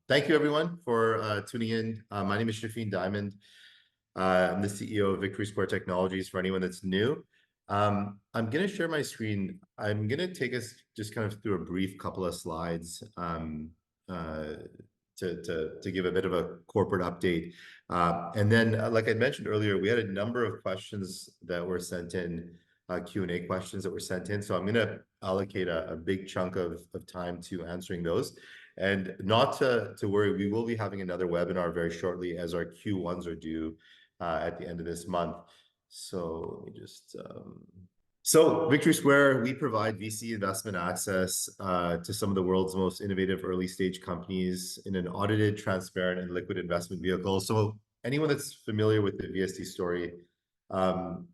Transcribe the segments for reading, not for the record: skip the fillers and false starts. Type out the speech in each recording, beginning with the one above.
Thank you, everyone, for tuning in. My name is Shafin Diamond. I'm the CEO of Victory Square Technologies. For anyone that's new, I'm going to share my screen. I'm going to take us just kind of through a brief couple of slides uh, to give a bit of a corporate update. And then, like I mentioned earlier, we had a number of questions that were sent in, Q&A questions that were sent in. So I'm going to allocate a big chunk of time to answering those. And not to worry, we will be having another webinar very shortly as our Q1s are due at the end of this month. So let me just... So Victory Square, we provide VC investment access to some of the world's most innovative early stage companies in an audited, transparent, and liquid investment vehicle. So anyone that's familiar with the VST story,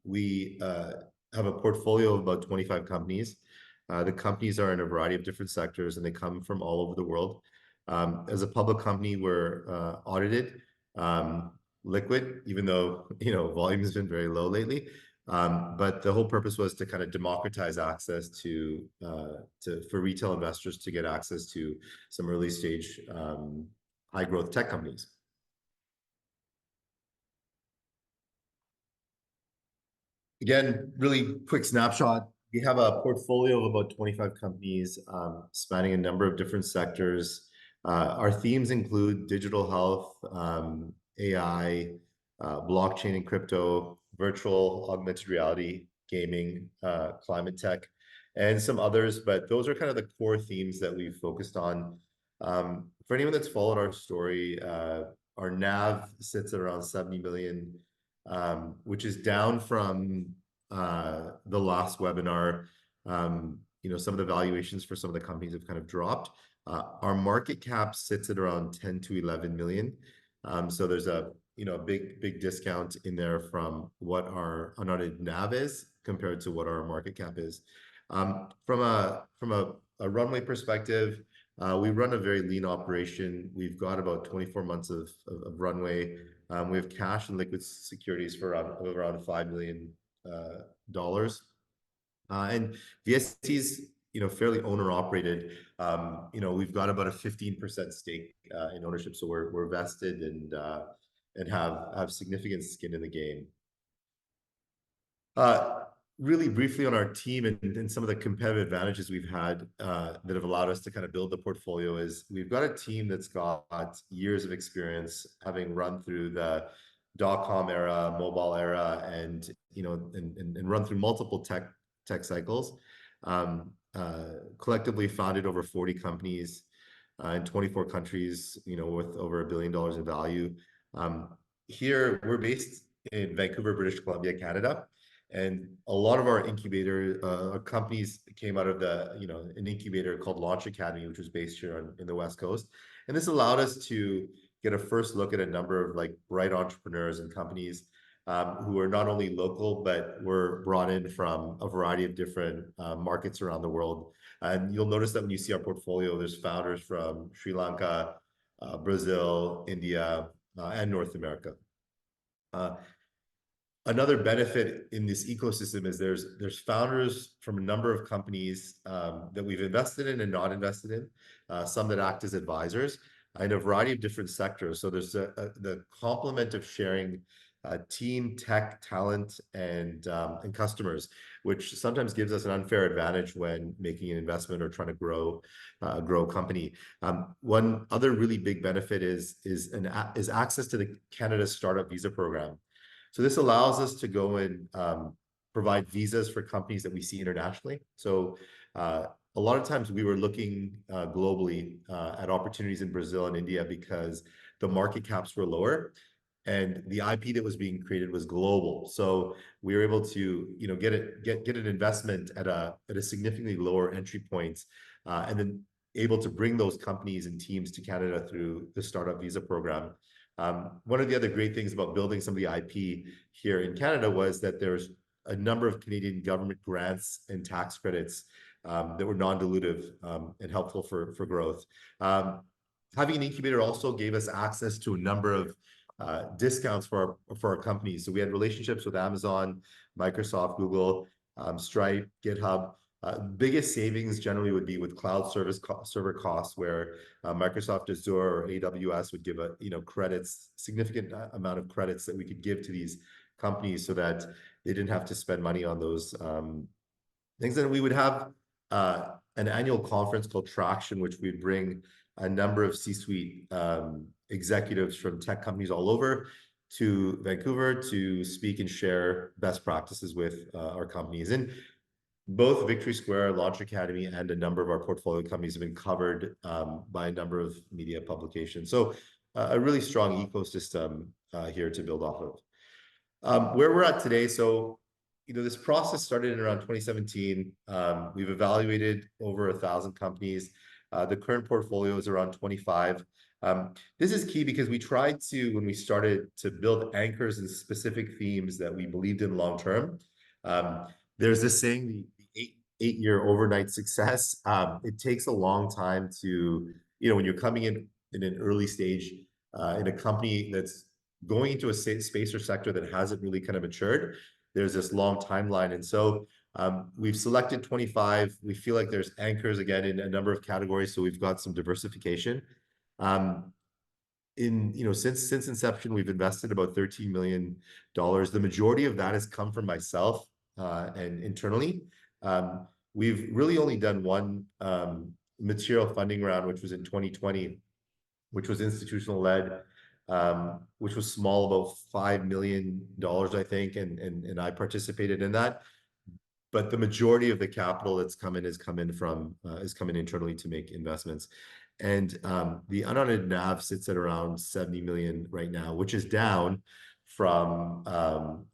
we have a portfolio of about 25 companies. The companies are in a variety of different sectors, and they come from all over the world. As a public company, we're audited, liquid, even though volume has been very low lately. But the whole purpose was to kind of democratize access for retail investors to get access to some early stage high growth tech companies. Again, really quick snapshot. We have a portfolio of about 25 companies spanning a number of different sectors. Our themes include digital health, AI, blockchain and crypto, virtual augmented reality, gaming, climate tech, and some others. But those are kind of the core themes that we've focused on. For anyone that's followed our story, our NAV sits at around 70 million, which is down from the last webinar. Some of the valuations for some of the companies have kind of dropped. Our market cap sits at around 10 to 11 million. So there's a big discount in there from what our unaudited NAV is compared to what our market cap is. From a runway perspective, we run a very lean operation. We've got about 24 months of runway. We have cash and liquid securities for around $5 million. And VST's fairly owner operated. We've got about a 15% stake in ownership, so we're vested and have significant skin in the game. Really briefly on our team and some of the competitive advantages we've had that have allowed us to kind of build the portfolio is we've got a team that's got years of experience, having run through the dot-com era, mobile era, and run through multiple tech cycles. Collectively founded over 40 companies in 24 countries, with over $1 billion in value. Here we're based in Vancouver, British Columbia, Canada. And a lot of our incubator companies came out of an incubator called Launch Academy, which was based here in the West Coast. And this allowed us to get a first look at a number of bright entrepreneurs and companies who are not only local, but were brought in from a variety of different markets around the world. And you'll notice that when you see our portfolio, there's founders from Sri Lanka, Brazil, India, and North America. Another benefit in this ecosystem is there's founders from a number of companies that we've invested in and not invested in, some that act as advisors in a variety of different sectors. So there's the complement of sharing team, tech, talent, and customers, which sometimes gives us an unfair advantage when making an investment or trying to grow a company. One other really big benefit is access to the Canada Startup Visa Program. So this allows us to go and provide visas for companies that we see internationally. So a lot of times we were looking globally at opportunities in Brazil and India because the market caps were lower and the IP that was being created was global. So we were able to get an investment at a significantly lower entry point, and then able to bring those companies and teams to Canada through the Startup Visa Program. One of the other great things about building some of the IP here in Canada was that there's a number of Canadian government grants and tax credits that were non-dilutive and helpful for growth. Having an incubator also gave us access to a number of discounts for our companies. So we had relationships with Amazon, Microsoft, Google, Stripe, GitHub. Biggest savings generally would be with cloud server costs, where Microsoft Azure or AWS would give credits, significant amount of credits that we could give to these companies so that they didn't have to spend money on those things. And we would have an annual conference called Traction, which we'd bring a number of C-suite executives from tech companies all over to Vancouver to speak and share best practices with our companies. And both Victory Square, Launch Academy, and a number of our portfolio companies have been covered by a number of media publications. So a really strong ecosystem here to build off of. Where we're at today, so this process started in around 2017. We've evaluated over 1,000 companies. The current portfolio is around 25. This is key because we tried to, when we started, to build anchors and specific themes that we believed in long term. There's this saying, the eight-year overnight success. It takes a long time to, when you're coming in an early stage in a company that's going into a space or sector that hasn't really kind of matured, there's this long timeline. And so we've selected 25. We feel like there's anchors again in a number of categories, so we've got some diversification. Since inception, we've invested about $13 million. The majority of that has come from myself and internally. We've really only done one material funding round, which was in 2020, which was institutional led, which was small, about $5 million, I think, and I participated in that. But the majority of the capital that's come in is coming internally to make investments. And the unaudited NAV sits at around 70 million right now, which is down from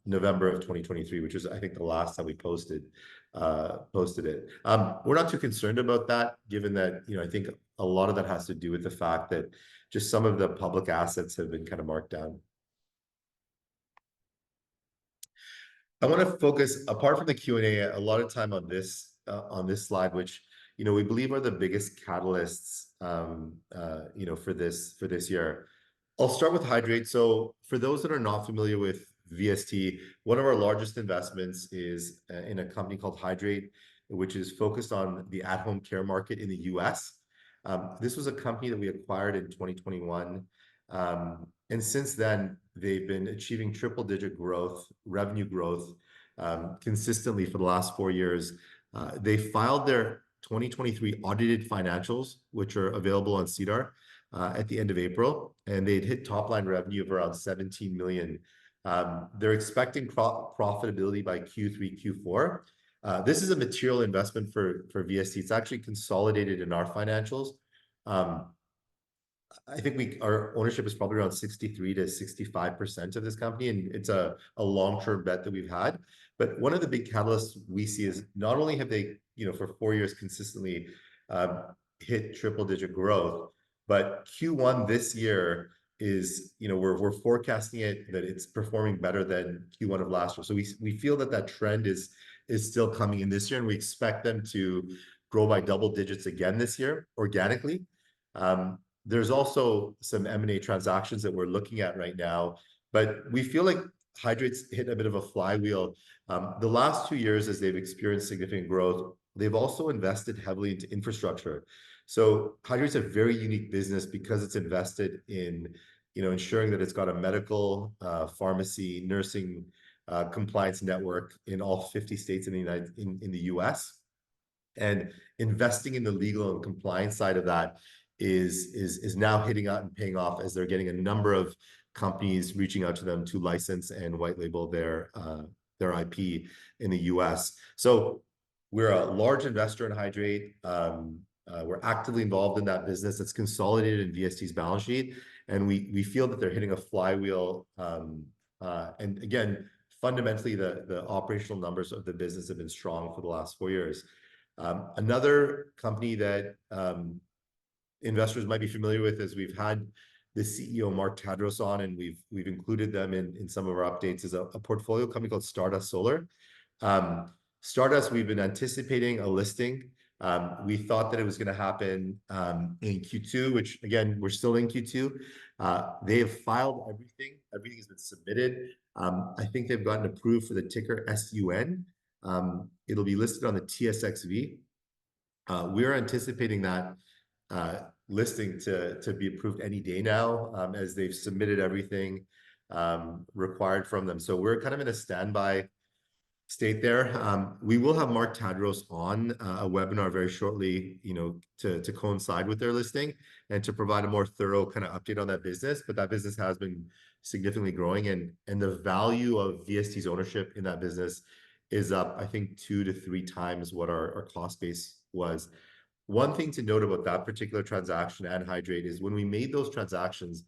November of 2023, which was, I think, the last time we posted it. We're not too concerned about that, given that, I think a lot of that has to do with the fact that just some of the public assets have been kind of marked down. I want to focus, apart from the Q&A, a lot of time on this slide, which we believe are the biggest catalysts for this year. I'll start with Hydrate. So for those that are not familiar with VST, one of our largest investments is in a company called Hydrate, which is focused on the at-home care market in the US. This was a company that we acquired in 2021. And since then, they've been achieving triple-digit revenue growth, consistently for the last 4 years. They filed their 2023 audited financials, which are available on SEDAR, at the end of April, and they'd hit top-line revenue of around 17 million. They're expecting profitability by Q3, Q4. This is a material investment for VST. It's actually consolidated in our financials. I think our ownership is probably around 63 to 65% of this company, and it's a long-term bet that we've had. But one of the big catalysts we see is not only have they, for 4 years consistently hit triple-digit growth, but Q1 this year is, we're forecasting that it's performing better than Q1 of last year. So we feel that trend is still coming in this year, and we expect them to grow by double digits again this year organically. There's also some M&A transactions that we're looking at right now, but we feel like Hydrate's hit a bit of a flywheel. The last 2 years, as they've experienced significant growth, they've also invested heavily into infrastructure. So Hydrate's a very unique business because it's invested in, ensuring that it's got a medical, pharmacy, nursing, compliance network in all 50 states in the US. And investing in the legal and compliance side of that is now hitting out and paying off, as they're getting a number of companies reaching out to them to license and white label their IP in the US. So we're a large investor in Hydrate. We're actively involved in that business. It's consolidated in VST's balance sheet, and we feel that they're hitting a flywheel. And again, fundamentally, the operational numbers of the business have been strong for the last 4 years. Another company that investors might be familiar with, is we've had the CEO, Mark Tadros, on, and we've included them in some of our updates, is a portfolio company called Stardust Solar. Stardust, we've been anticipating a listing. We thought that it was going to happen in Q2, which, again, we're still in Q2. They have filed everything. Everything has been submitted. I think they've gotten approved for the ticker SUN. It'll be listed on the TSXV. We're anticipating that listing to be approved any day now, as they've submitted everything required from them. So we're kind of in a standby state there. We will have Mark Tadros on a webinar very shortly, to coincide with their listing and to provide a more thorough kind of update on that business. But that business has been significantly growing, and the value of VST's ownership in that business is up, I think, 2 to 3 times what our cost base was. One thing to note about that particular transaction and Hydrate is when we made those transactions,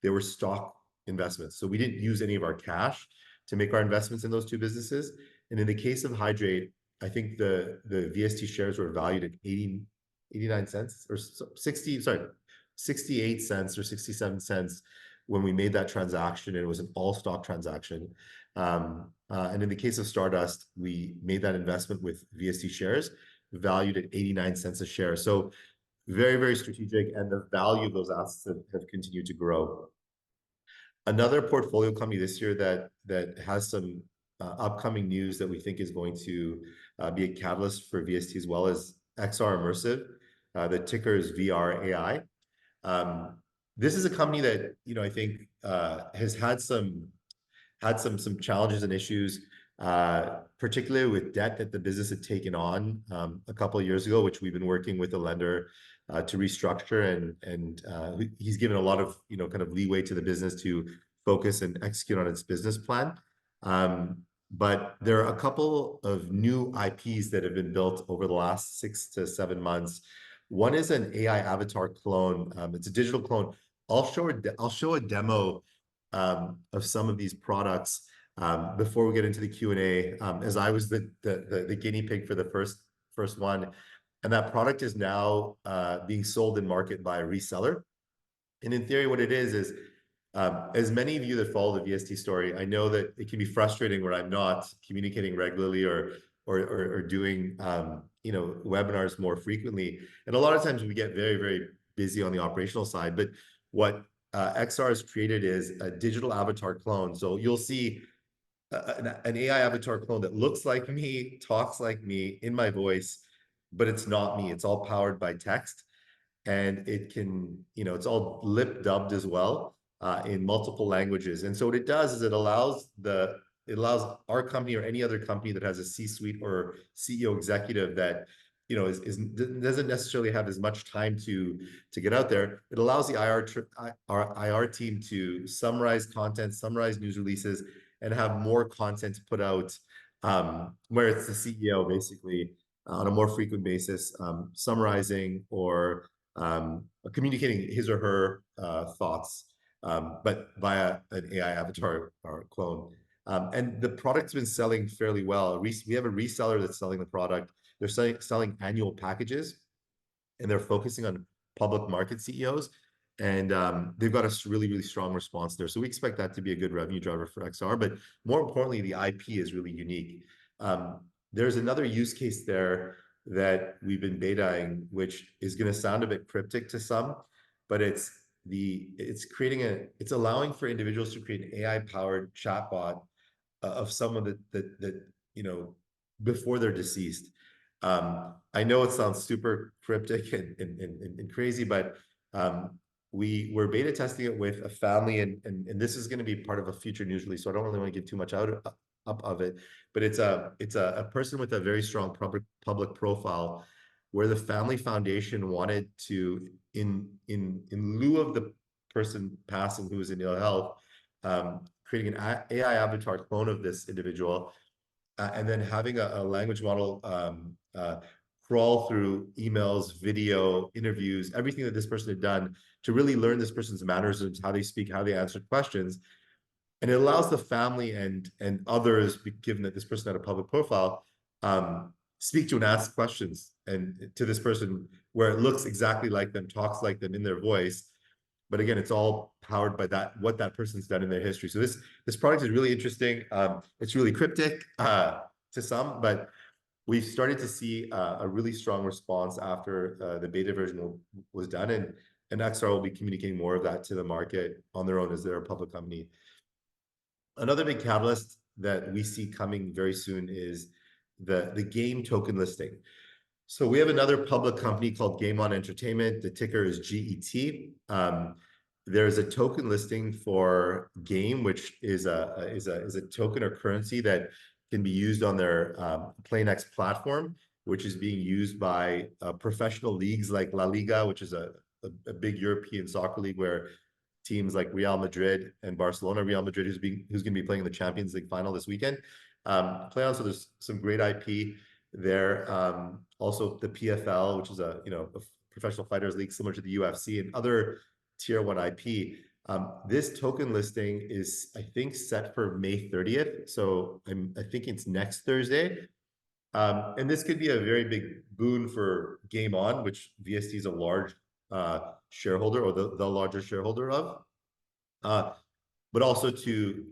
they were stock investments. So we didn't use any of our cash to make our investments in those two businesses. And in the case of Hydrate, I think the VST shares were valued at 89 cents or 68 cents or 67 cents when we made that transaction. And it was an all stock transaction. And in the case of Stardust, we made that investment with VST shares valued at 89 cents a share. So very, very strategic, and the value of those assets have continued to grow. Another portfolio company this year that has some upcoming news that we think is going to be a catalyst for VST as well as XR Immersive. The ticker is VRAI. This is a company that I think has had some challenges and issues, particularly with debt that the business had taken on a couple of years ago, which we've been working with the lender to restructure, and he's given a lot of kind of leeway to the business to focus and execute on its business plan. But there are a couple of new IPs that have been built over the last 6 to 7 months. One is an AI avatar clone. It's a digital clone. I'll show a demo of some of these products before we get into the Q&A, as I was the guinea pig for the first one. And that product is now being sold in market by a reseller. And in theory, what it is as many of you that follow the VST story, I know that it can be frustrating where I'm not communicating regularly or doing webinars more frequently. And a lot of times we get very, very busy on the operational side. But what XR has created is a digital avatar clone. So you'll see an AI avatar clone that looks like me, talks like me, in my voice, but it's not me. It's all powered by text, and it can, it's all lip dubbed as well in multiple languages. And so what it does is it allows our company or any other company that has a C-suite or CEO executive that doesn't necessarily have as much time to get out there. It allows the our IR team to summarize content, summarize news releases, and have more content to put out, where it's the CEO basically on a more frequent basis, summarizing or communicating his or her thoughts, but via an AI avatar or clone. And the product's been selling fairly well. We have a reseller that's selling the product. They're selling annual packages, and they're focusing on public market CEOs. And they've got a really, really strong response there. So we expect that to be a good revenue driver for XR. But more importantly, the IP is really unique. There's another use case there that we've been betaing, which is going to sound a bit cryptic to some, but it's allowing for individuals to create an AI-powered chatbot of someone that before they're deceased. I know it sounds super cryptic and crazy, but we're beta testing it with a family, and this is going to be part of a future news release, so I don't really want to give too much up of it. But it's a person with a very strong public profile, where the family foundation wanted to, in lieu of the person passing who was in ill health, creating an AI avatar clone of this individual, and then having a language model crawl through emails, video, interviews, everything that this person had done to really learn this person's mannerisms, how they speak, how they answer questions. And it allows the family and others, given that this person had a public profile, speak to and ask questions and to this person where it looks exactly like them, talks like them in their voice. But again, it's all powered by what that person's done in their history. So this product is really interesting. It's really cryptic to some, but we've started to see a really strong response after the beta version was done, and XR will be communicating more of that to the market on their own as they're a public company. Another big catalyst that we see coming very soon is the game token listing. So we have another public company called Game On Entertainment. The ticker is GET. There's a token listing for Game, which is a token or currency that can be used on their PlayNext platform, which is being used by professional leagues like La Liga, which is a big European soccer league where teams like Real Madrid and Barcelona, Real Madrid, who's going to be playing in the Champions League final this weekend, play on. So there's some great IP there. Also the PFL, which is a professional fighters league similar to the UFC, and other tier one IP. This token listing is, I think, set for May 30th. So I think it's next Thursday. And this could be a very big boon for Game On, which VST is a large shareholder, or the largest shareholder of, but also to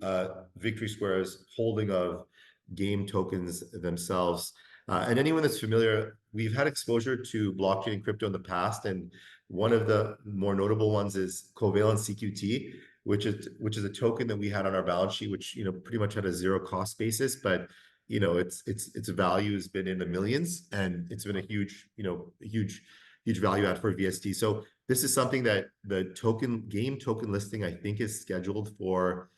Victory Square's holding of game tokens themselves. And anyone that's familiar, we've had exposure to blockchain and crypto in the past, and one of the more notable ones is Covalent CQT, which is a token that we had on our balance sheet, which pretty much had a zero cost basis, but its value has been in the millions, and it's been a huge value add for VST. So this is something that the game token listing, I think, is scheduled for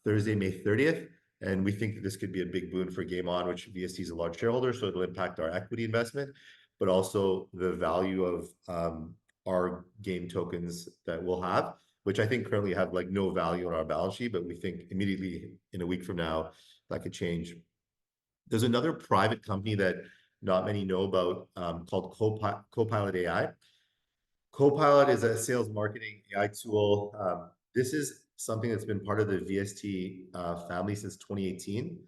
Thursday, May 30th. And we think that this could be a big boon for Game On, which VST is a large shareholder, so it'll impact our equity investment, but also the value of our game tokens that we'll have, which I think currently have like no value on our balance sheet, but we think immediately in a week from now that could change. There's another private company that not many know about called Copilot AI. Copilot is a sales marketing AI tool. This is something that's been part of the VST family since 2018.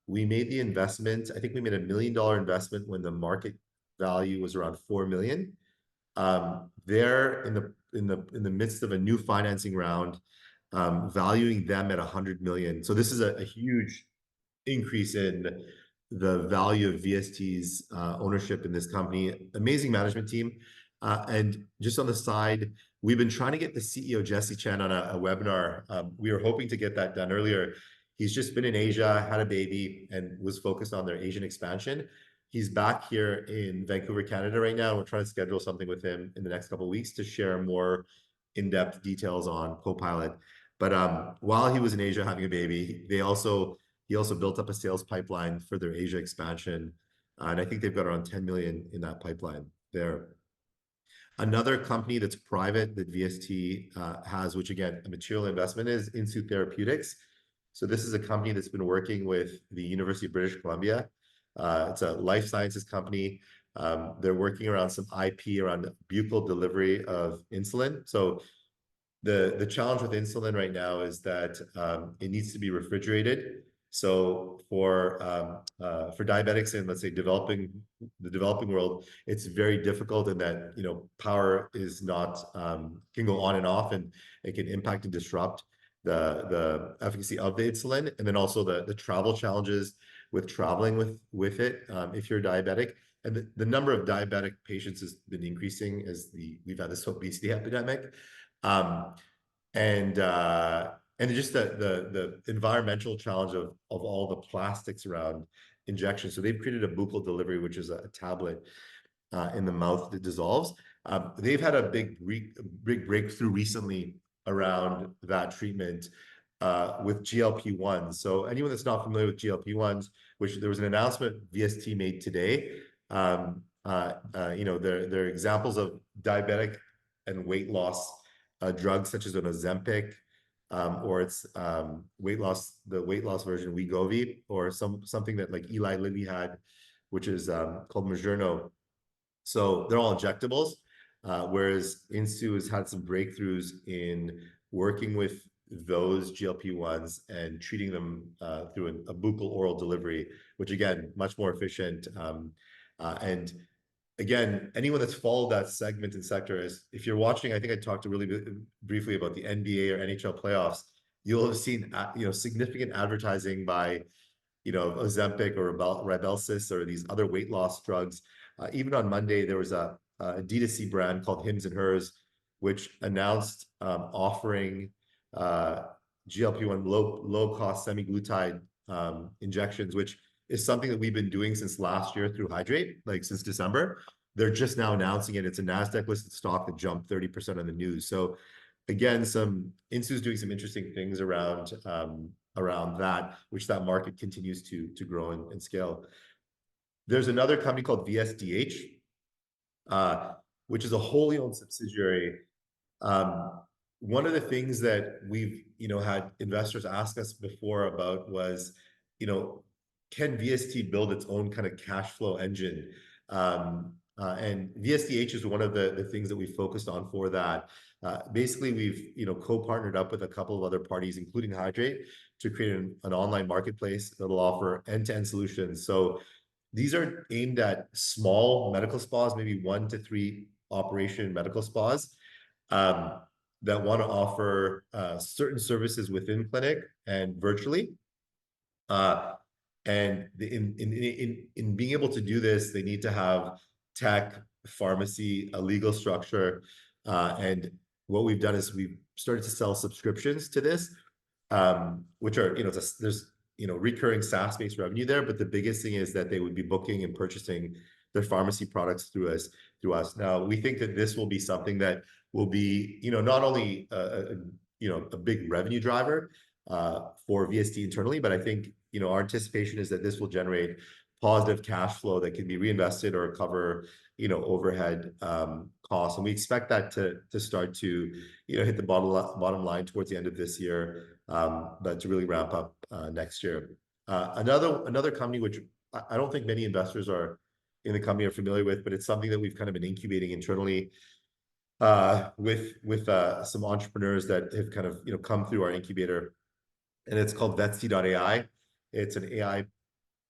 We made the investment. I think we made $1 million investment when the market value was around 4 million. They're in the midst of a new financing round, valuing them at 100 million. So this is a huge increase in the value of VST's ownership in this company. Amazing management team. And just on the side, we've been trying to get the CEO, Jesse Chen, on a webinar. We were hoping to get that done earlier. He's just been in Asia, had a baby, and was focused on their Asian expansion. He's back here in Vancouver, Canada right now. We're trying to schedule something with him in the next couple of weeks to share more in-depth details on Copilot. But while he was in Asia having a baby, he also built up a sales pipeline for their Asia expansion. And I think they've got around 10 million in that pipeline there. Another company that's private that VST has, which again, a material investment, is Insu Therapeutics. So this is a company that's been working with the University of British Columbia. It's a life sciences company. They're working around some IP around buccal delivery of insulin. So the challenge with insulin right now is that it needs to be refrigerated. So for diabetics in, let's say, the developing world, it's very difficult in that power is not can go on and off, and it can impact and disrupt the efficacy of the insulin, and then also the travel challenges with traveling with it if you're diabetic. And the number of diabetic patients has been increasing as we've had this obesity epidemic. And just the environmental challenge of all the plastics around injection. So they've created a buccal delivery, which is a tablet in the mouth that dissolves. They've had a big breakthrough recently around that treatment with GLP-1s. So anyone that's not familiar with GLP-1s, which there was an announcement VST made today, they're examples of diabetic and weight loss drugs such as an Ozempic, or it's the weight loss version Wegovy, or something that like Eli Lilly had, which is called Mounjaro. So they're all injectables, whereas Insu has had some breakthroughs in working with those GLP-1s and treating them through a buccal oral delivery, which again, much more efficient. And again, anyone that's followed that segment and sector, is if you're watching, I think I talked really briefly about the NBA or NHL playoffs, you'll have seen significant advertising by Ozempic or Rybelsus or these other weight loss drugs. Even on Monday, there was a D2C brand called Hims and Hers, which announced offering GLP-1 low cost semaglutide injections, which is something that we've been doing since last year through Hydrate, like since December. They're just now announcing it. It's a NASDAQ listed stock that jumped 30% on the news. So again, Insu's doing some interesting things around that, which that market continues to grow and scale. There's another company called VSDH, which is a wholly owned subsidiary. One of the things that we've had investors ask us before about was, can VST build its own kind of cash flow engine? And VSDH is one of the things that we focused on for that. Basically, we've co-partnered up with a couple of other parties, including Hydrate, to create an online marketplace that'll offer end-to-end solutions. So these are aimed at small medical spas, maybe 1 to 3 operation medical spas, that want to offer certain services within clinic and virtually. And in being able to do this, they need to have tech, pharmacy, a legal structure. And what we've done is we've started to sell subscriptions to this, which are, there's, recurring SaaS-based revenue there. But the biggest thing is that they would be booking and purchasing their pharmacy products through us. Now, we think that this will be something that will be, not only a big revenue driver for VST internally, but I think, our anticipation is that this will generate positive cash flow that can be reinvested or cover, overhead costs. And we expect that to start to, hit the bottom line towards the end of this year, but to really ramp up next year. Another company, which I don't think many investors in the company are familiar with, but it's something that we've kind of been incubating internally with some entrepreneurs that have kind of come through our incubator, and it's called VST.ai. It's an AI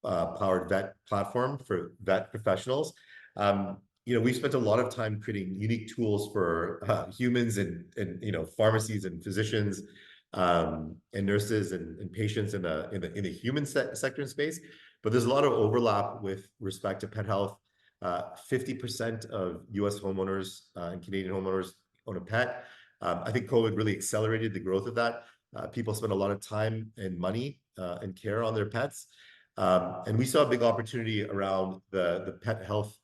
powered vet platform for vet professionals. We spent a lot of time creating unique tools for humans and pharmacies and physicians and nurses and patients in the human sector and space. But there's a lot of overlap with respect to pet health. 50% of US homeowners and Canadian homeowners own a pet. I think COVID really accelerated the growth of that. People spend a lot of time and money and care on their pets. And we saw a big opportunity around the pet health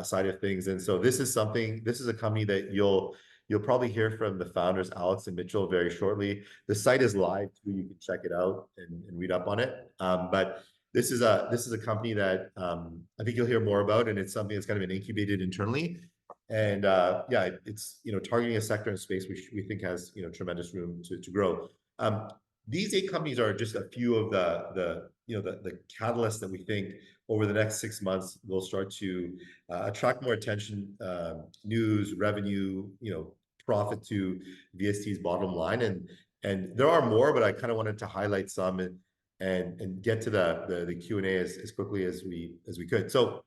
side of things. And so this is a company that you'll probably hear from the founders, Alex and Mitchell, very shortly. The site is live too. You can check it out and read up on it. But this is a company that I think you'll hear more about, and it's something that's kind of been incubated internally. And yeah, it's targeting a sector and space which we think has tremendous room to grow. These 8 companies are just a few of the catalysts that we think over the next 6 months will start to attract more attention, news, revenue, profit to VST's bottom line. And there are more, but I kind of wanted to highlight some and get to the Q&A as quickly as we could. So,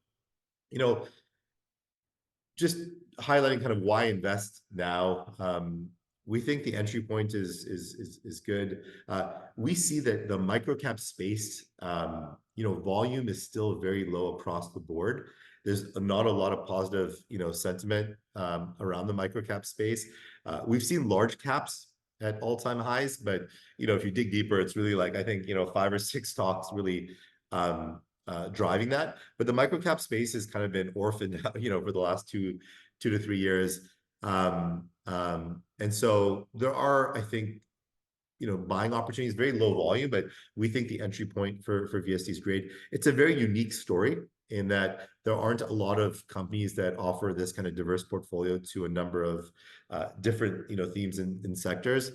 just highlighting kind of why invest now. We think the entry point is good. We see that the microcap space, volume is still very low across the board. There's not a lot of positive, sentiment around the microcap space. We've seen large caps at all-time highs, but if you dig deeper, it's really like I think 5 or 6 stocks really driving that. But the microcap space has kind of been orphaned, for the last 2 to 3 years. And so there are, I think, buying opportunities, very low volume, but we think the entry point for VST is great. It's a very unique story in that there aren't a lot of companies that offer this kind of diverse portfolio to a number of different, themes and sectors.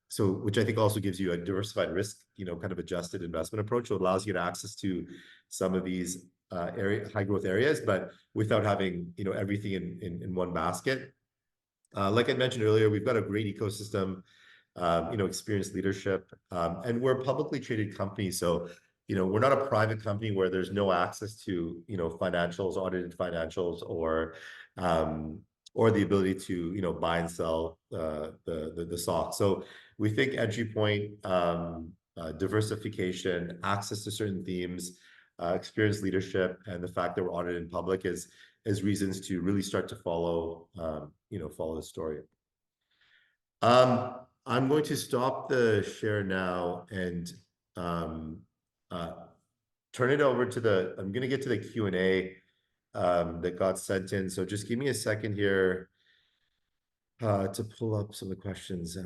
So, which I think also gives you a diversified risk, kind of adjusted investment approach. So it allows you to access to some of these high growth areas, but without having, everything in one basket. Like I mentioned earlier, we've got a great ecosystem, experienced leadership, and we're a publicly traded company. So, we're not a private company where there's no access to, financials, audited financials, or the ability to, buy and sell the stock. So we think entry point, diversification, access to certain themes, experienced leadership, and the fact that we're audited in public is reasons to really start to follow the story. I'm going to stop the share now, and turn it over to the, I'm gonna get to the Q&A that got sent in. So just give me a second here to pull up some of the questions.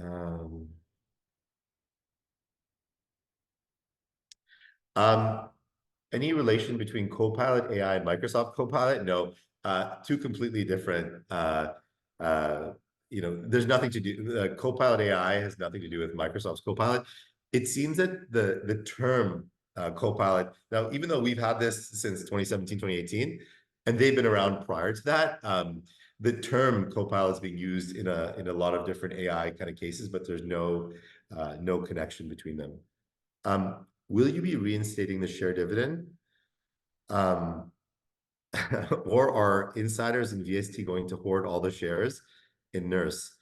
Any relation between Copilot AI and Microsoft Copilot? No, two completely different. Uh, there's nothing to do. Copilot AI has nothing to do with Microsoft's Copilot. It seems that the term Copilot, now, even though we've had this since 2017, 2018, and they've been around prior to that, the term Copilot is being used in a lot of different AI kind of cases, but there's no connection between them. Will you be reinstating the share dividend? Um, or are insiders in VST going to hoard all the shares in Nurse?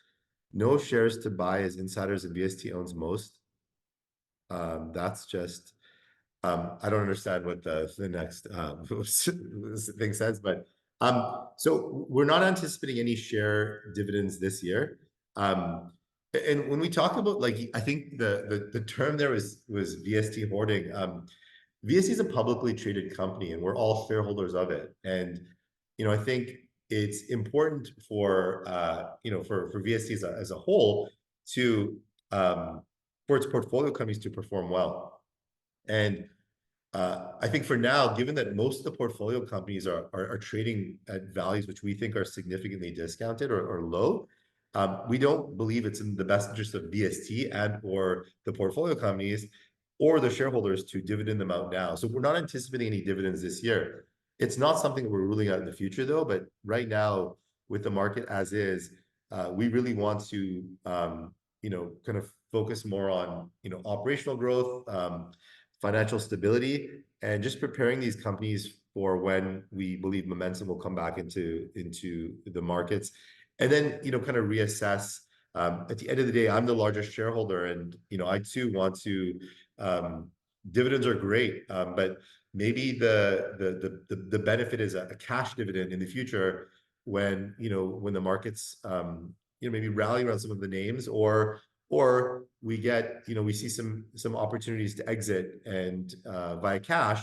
No shares to buy as insiders in VST owns most. That's just, I don't understand what the next thing says, but so we're not anticipating any share dividends this year. And when we talk about, like, I think the term there was VST hoarding. VST is a publicly traded company, and we're all shareholders of it. And I think it's important for for VST as a whole to for its portfolio companies to perform well. And I think for now, given that most of the portfolio companies are trading at values which we think are significantly discounted or low, we don't believe it's in the best interest of VST and or the portfolio companies or the shareholders to dividend them out now. So we're not anticipating any dividends this year. It's not something that we're ruling out in the future, though. But right now, with the market as is, we really want to kind of focus more on operational growth, financial stability, and just preparing these companies for when we believe momentum will come back into the markets, and then kind of reassess. At the end of the day, I'm the largest shareholder, and I too want to. Dividends are great, but maybe the benefit is a cash dividend in the future when when the markets maybe rally around some of the names, or we get we see some opportunities to exit and via cash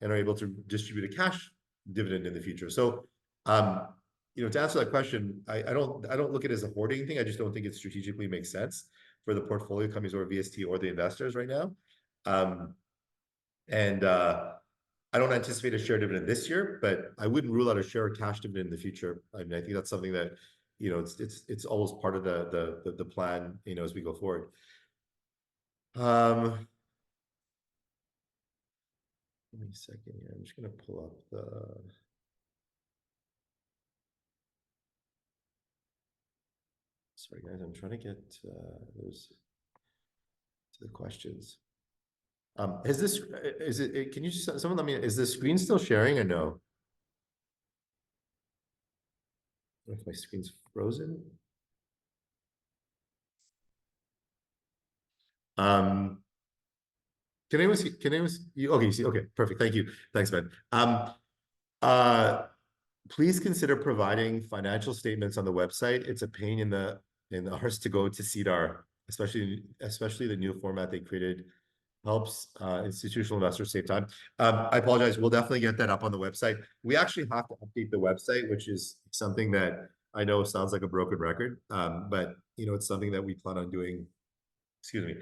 and are able to distribute a cash dividend in the future. So to answer that question, I don't look at it as a hoarding thing. I just don't think it strategically makes sense for the portfolio companies or VST or the investors right now. And I don't anticipate a share dividend this year, but I wouldn't rule out a share or cash dividend in the future. I mean, I think that's something that it's always part of the plan as we go forward. Give me a second here. I'm just gonna pull up the. Sorry, guys. I'm trying to get those to the questions. Is this is it? Can you just someone let me? Is the screen still sharing or no? I don't know if my screen's frozen. Can anyone see? Can anyone see? Okay, you see? Okay, perfect. Thank you. Thanks, Ben. Please consider providing financial statements on the website. It's a pain in the arse to go to SEDAR, especially the new format they created. Helps institutional investors save time. I apologize. We'll definitely get that up on the website. We actually have to update the website, which is something that I know sounds like a broken record, but it's something that we plan on doing. Excuse me,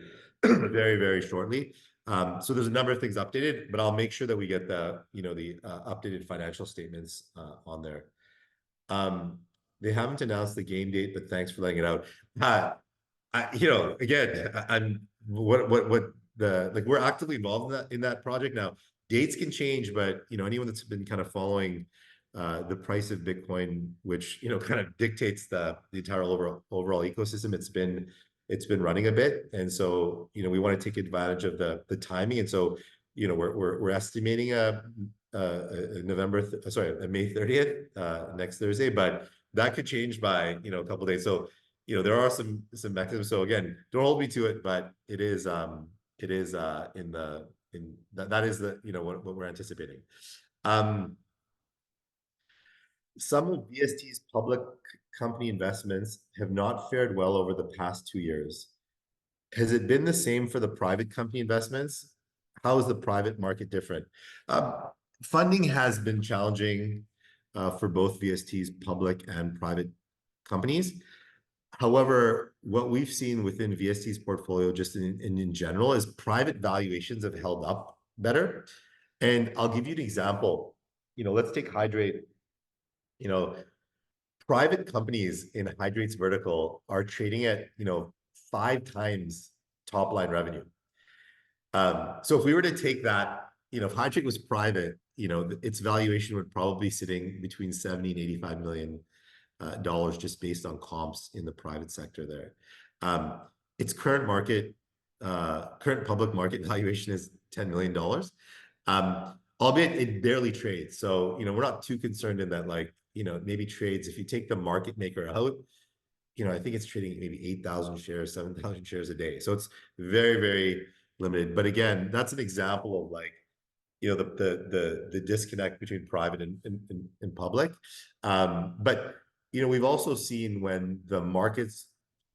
very, very shortly. So there's a number of things updated, but I'll make sure that we get the updated financial statements on there. They haven't announced the game date, but thanks for letting it out. Again, I'm what the like we're actively involved in that project now. Dates can change, but anyone that's been kind of following the price of Bitcoin, which kind of dictates the entire overall ecosystem, it's been running a bit, and so we want to take advantage of the timing, and so we're estimating a May 30th next Thursday, but that could change by a couple days. So there are some mechanisms. So again, don't hold me to it, but it is that is what we're anticipating. Some of VST's public company investments have not fared well over the past 2 years. Has it been the same for the private company investments? how is the private market different? Funding has been challenging for both VSTs, public and private companies. However, what we've seen within VST's portfolio, just in general, is private valuations have held up better. And I'll give you an example. Let's take Hydrate. You know, private companies in Hydrate's vertical are trading at 5 times top line revenue. So if we were to take that, if Hydrate was private, its valuation would probably be sitting between 70 and 85 million dollars just based on comps in the private sector there. Its current public market valuation is 10 million dollars. Albeit it barely trades. So, we're not too concerned in that, like, maybe trades, if you take the market maker out, I think it's trading maybe 8,000 shares, 7,000 shares a day. So it's very, very limited. But again, that's an example of like, the disconnect between private and public. But we've also seen when the markets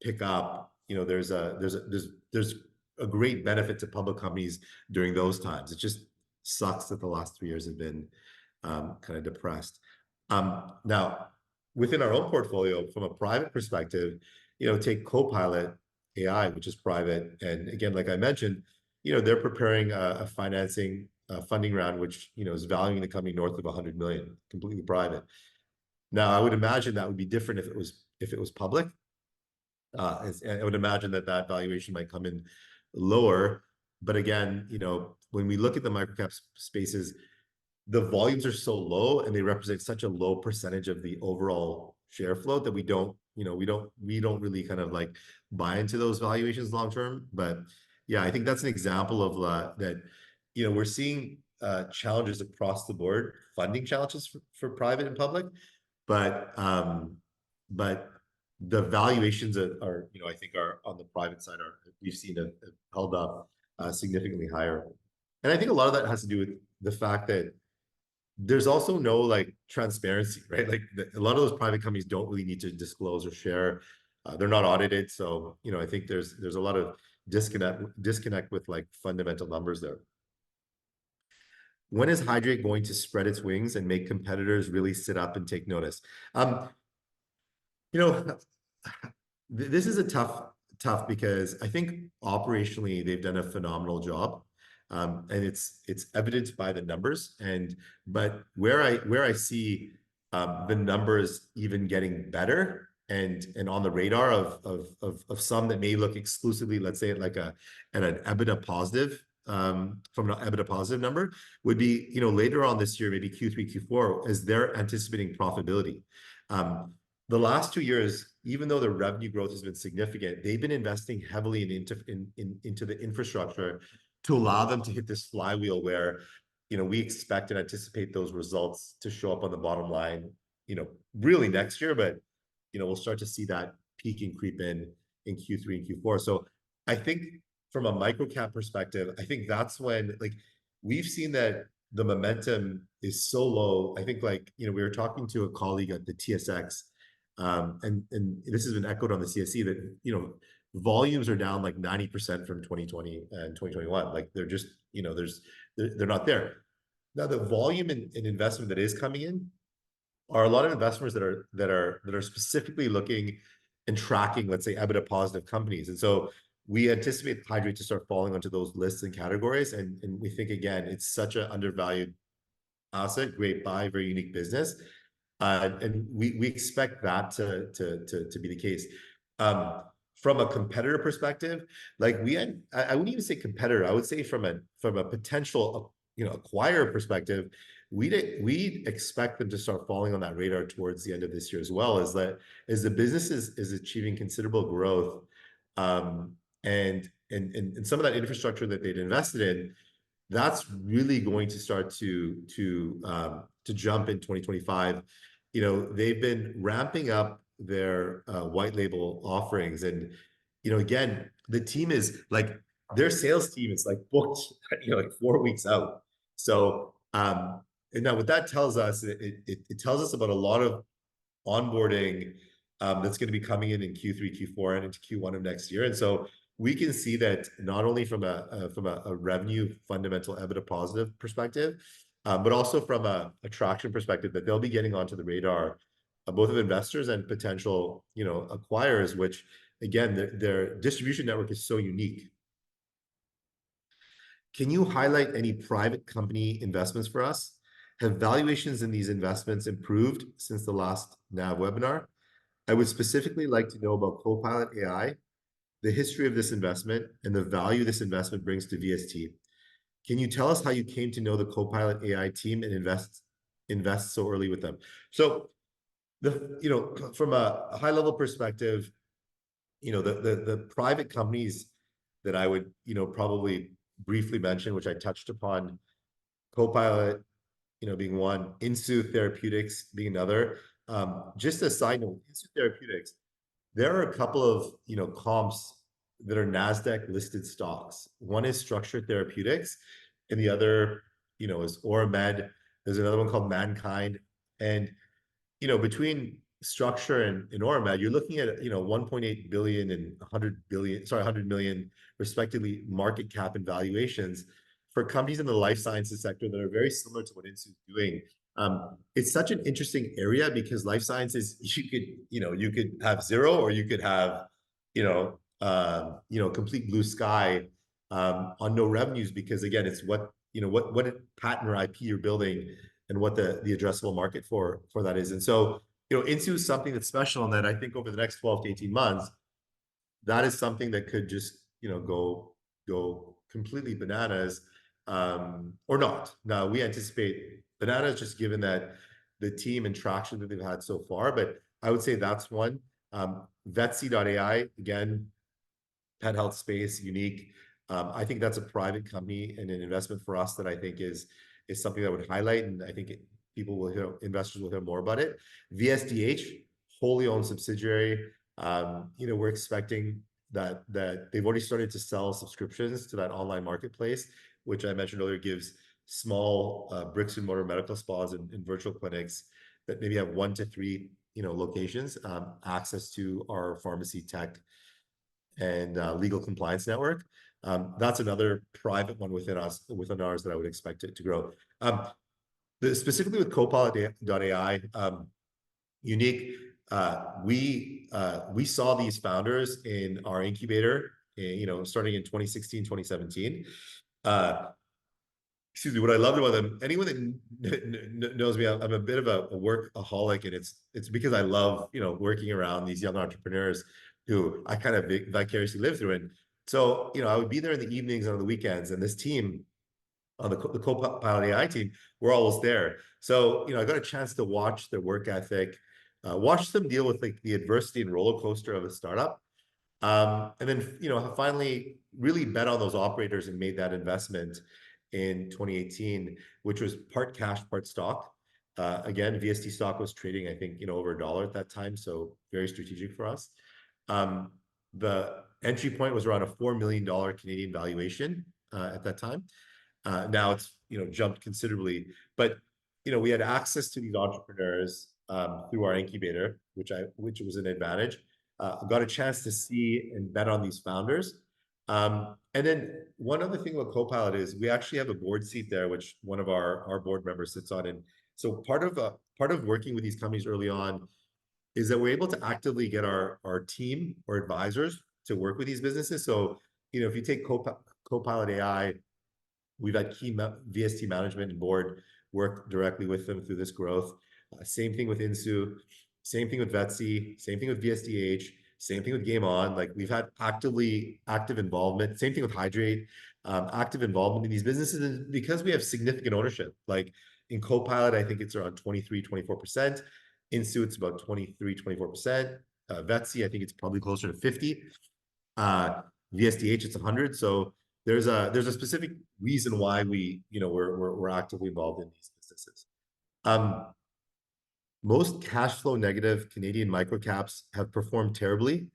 pick up, there's a great benefit to public companies during those times. It just sucks that the last 3 years have been kind of depressed. Now, within our own portfolio, from a private perspective, take Copilot AI, which is private, and again, like I mentioned, they're preparing a funding round, which is valuing the company north of 100 million, completely private. Now, I would imagine that would be different if it was public. I would imagine that valuation might come in lower. But again, when we look at the microcap spaces, the volumes are so low and they represent such a low percentage of the overall share float that we don't really kind of like buy into those valuations long term. But yeah, I think that's an example of that. We're seeing challenges across the board, funding challenges for private and public, but the valuations are I think are on the private side we've seen have held up significantly higher. And I think a lot of that has to do with the fact that there's also no like transparency, right? Like a lot of those private companies don't really need to disclose or share. They're not audited. So, I think there's a lot of disconnect with like fundamental numbers there. When is Hydrate going to spread its wings and make competitors really sit up and take notice? This is a tough because I think operationally they've done a phenomenal job. And it's evidenced by the numbers. But where I see the numbers even getting better and on the radar of some that may look exclusively, let's say, at an EBITDA positive, from an EBITDA positive number, would be later on this year, maybe Q3, Q4, as they're anticipating profitability. The last 2 years, even though the revenue growth has been significant, they've been investing heavily into the infrastructure to allow them to hit this flywheel where we expect and anticipate those results to show up on the bottom line really next year, but we'll start to see that peak and creep in Q3 and Q4. So I think from a microcap perspective, I think that's when like we've seen that the momentum is so low. I think we were talking to a colleague at the TSX, and this has been echoed on the CSE that volumes are down like 90% from 2020 and 2021. Like they're just they're not there. Now the volume in investment that is coming in are a lot of investors that are specifically looking and tracking, let's say, EBITDA positive companies. And so we anticipate Hydrate to start falling onto those lists and categories. And we think, again, it's such an undervalued asset, great buy, very unique business. And we expect that to be the case. From a competitor perspective, like I wouldn't even say competitor. I would say from a potential acquirer perspective, we'd expect them to start falling on that radar towards the end of this year as well. As the business is achieving considerable growth, and some of that infrastructure that they'd invested in, that's really going to start to jump in 2025. They've been ramping up their white label offerings, and again, the team is like their sales team is like booked like 4 weeks out. So and now what that tells us, it tells us about a lot of onboarding that's going to be coming in Q3, Q4, and into Q1 of next year. And so we can see that not only from a revenue fundamental EBITDA positive perspective, but also from a traction perspective, that they'll be getting onto the radar, both of investors and potential, acquirers, which again, their distribution network is so unique. Can you highlight any private company investments for us? Have valuations in these investments improved since the last NAV webinar? I would specifically like to know about Copilot AI, the history of this investment, and the value this investment brings to VST. Can you tell us how you came to know the Copilot AI team and invest so early with them? So from a high level perspective, the private companies that I would, probably briefly mention, which I touched upon, Copilot, being one, Insu Therapeutics being another. Just a side note, Insu Therapeutics, there are a couple of, comps that are NASDAQ listed stocks. One is Structure Therapeutics, and the other, is Oramed. There's another one called Mankind. And, between Structure and Oramed, you're looking at, 1.8 billion and 100 million respectively market cap and valuations for companies in the life sciences sector that are very similar to what Insu is doing. It's such an interesting area because life sciences, you could have zero, or you could have, complete blue sky, on no revenues, because again, it's what patent or IP you're building, and what the addressable market for that is. And so, Insu is something that's special in that I think over the next 12 to 18 months, that is something that could just, go completely bananas, or not. Now, we anticipate bananas just given that the team and traction that they've had so far, but I would say that's one. VST.ai, again, pet health space, unique. I think that's a private company and an investment for us that I think is something that I would highlight, and I think investors will hear more about it. VSDH, wholly owned subsidiary. We're expecting that they've already started to sell subscriptions to that online marketplace, which I mentioned earlier gives small bricks and mortar medical spas and virtual clinics that maybe have 1 to 3 locations, access to our pharmacy tech and legal compliance network. That's another private one within ours that I would expect it to grow. Specifically with Copilot.ai, unique. We saw these founders in our incubator, starting in 2016, 2017. Excuse me, what I loved about them, anyone that knows me, I'm a bit of a workaholic, and it's because I love, working around these young entrepreneurs who I kind of vicariously live through. And so, I would be there in the evenings and on the weekends, and this team on the Copilot AI team, we're always there. So, I got a chance to watch their work ethic, watch them deal with like the adversity and roller coaster of a startup. And then, finally really bet on those operators and made that investment in 2018, which was part cash, part stock. Again, VST stock was trading, I think, over $1 at that time, so very strategic for us. The entry point was around a $4 million Canadian valuation at that time. Now it's jumped considerably, but we had access to these entrepreneurs through our incubator, which was an advantage. Got a chance to see and bet on these founders. And then one other thing about Copilot is we actually have a board seat there, which one of our board members sits on. And so part of working with these companies early on is that we're able to actively get our team or advisors to work with these businesses. So, if you take Copilot AI, we've had key VST management and board work directly with them through this growth. Same thing with Insu, same thing with VST, same thing with VSDH, same thing with Game On. Like we've had active involvement. Same thing with Hydrate, active involvement in these businesses. And because we have significant ownership, like in Copilot, I think it's around 23, 24%. Insu, it's about 23, 24%. VST, I think it's probably closer to 50. VSDH, it's 100. So there's a specific reason why we're actively involved in these businesses. Most cash flow negative Canadian microcaps have performed terribly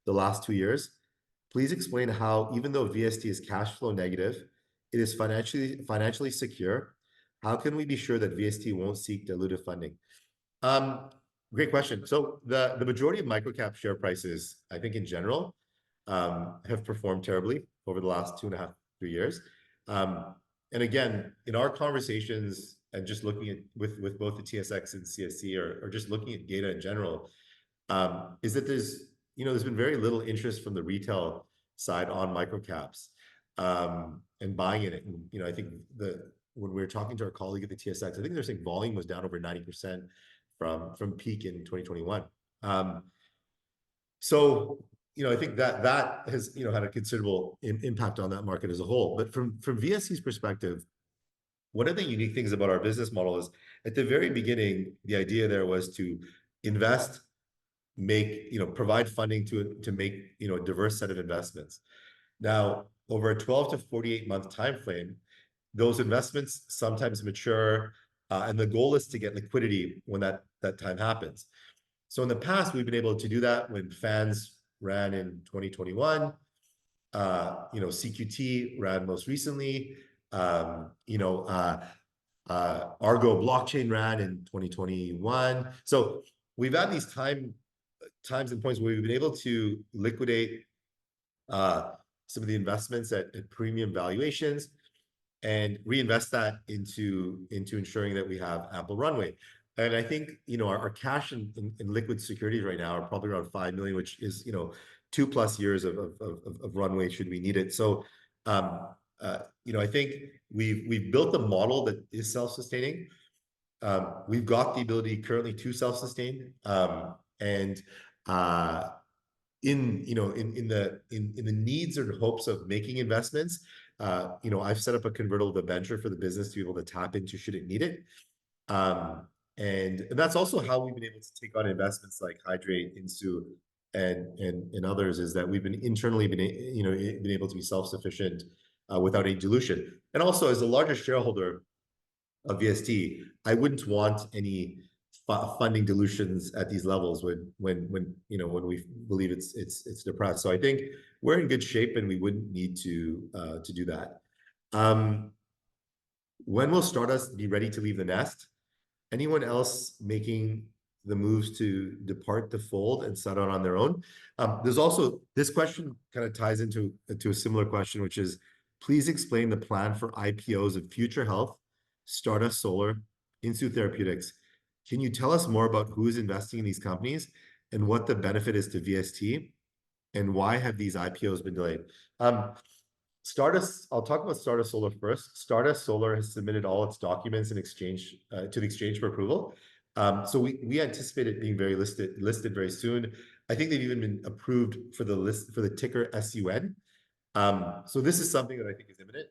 the last 2 years. Please explain how, even though VST is cash flow negative, it is financially secure. How can we be sure that VST won't seek dilutive funding? Great question. So the majority of microcap share prices, I think in general, have performed terribly over the last 2.5, 3 years. And again, in our conversations and just looking at with both the TSX and CSC, or just looking at data in general, is that there's been very little interest from the retail side on microcaps, and buying in it. And, I think when we were talking to our colleague at the TSX, I think they're saying volume was down over 90% from peak in 2021. So, I think that has, had a considerable impact on that market as a whole. But from VSC's perspective, one of the unique things about our business model is, at the very beginning, the idea there was to invest, provide funding to make, a diverse set of investments. Now, over a 12 to 48 month time frame, those investments sometimes mature, and the goal is to get liquidity when that time happens. So in the past, we've been able to do that when fans ran in 2021, CQT ran most recently, Argo blockchain ran in 2021. So we've had these times and points where we've been able to liquidate some of the investments at premium valuations and reinvest that into ensuring that we have ample runway. And I think, our cash and liquid securities right now are probably around 5 million, which is, 2+ years of runway should we need it. So, I think we've built a model that is self-sustaining. We've got the ability currently to self-sustain, and in the needs or hopes of making investments, I've set up a convertible debenture for the business to be able to tap into should it need it. And that's also how we've been able to take on investments like Hydrate, Insu, and others, is that we've been internally been able to be self-sufficient without any dilution. And also, as the largest shareholder of VST, I wouldn't want any funding dilutions at these levels when we believe it's depressed. So I think we're in good shape, and we wouldn't need to do that. When will Stardust be ready to leave the nest? Anyone else making the moves to depart the fold and set out on their own? There's also this question kind of ties into a similar question, which is, please explain the plan for IPOs of Future Health, Stardust Solar, Insu Therapeutics. Can you tell us more about who is investing in these companies and what the benefit is to VST, and why have these IPOs been delayed? I'll talk about Stardust Solar first. Stardust Solar has submitted all its documents in exchange to the exchange for approval. So we anticipate it being listed very soon. I think they've even been approved for the ticker SUN. So this is something that I think is imminent.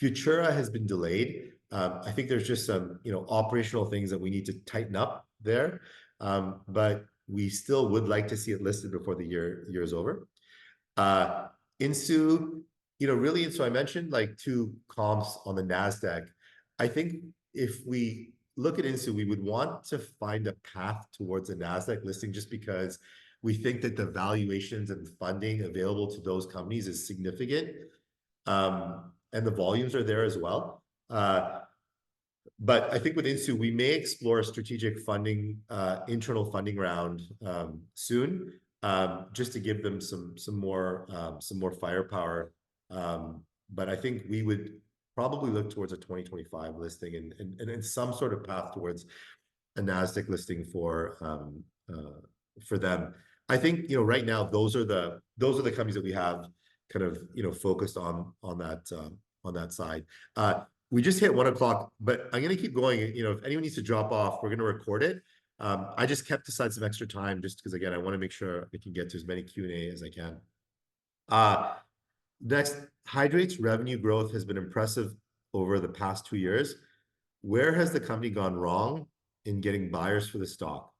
Futura has been delayed. I think there's just some operational things that we need to tighten up there. But we still would like to see it listed before the year is over. Insu, I mentioned like 2 comps on the NASDAQ. I think if we look at Insu, we would want to find a path towards a NASDAQ listing, just because we think that the valuations and funding available to those companies is significant. And the volumes are there as well. But I think with Insu, we may explore a strategic funding, internal funding round soon, just to give them some more firepower. But I think we would probably look towards a 2025 listing and some sort of path towards a NASDAQ listing for them. I think right now those are the companies that we have kind of focused on that side. We just hit 1 o'clock, but I'm going to keep going. If anyone needs to drop off, we're going to record it. I just kept aside some extra time just because, again, I want to make sure I can get to as many Q&A as I can. Next, Hydrate's revenue growth has been impressive over the past 2 years. Where has the company gone wrong in getting buyers for the stock?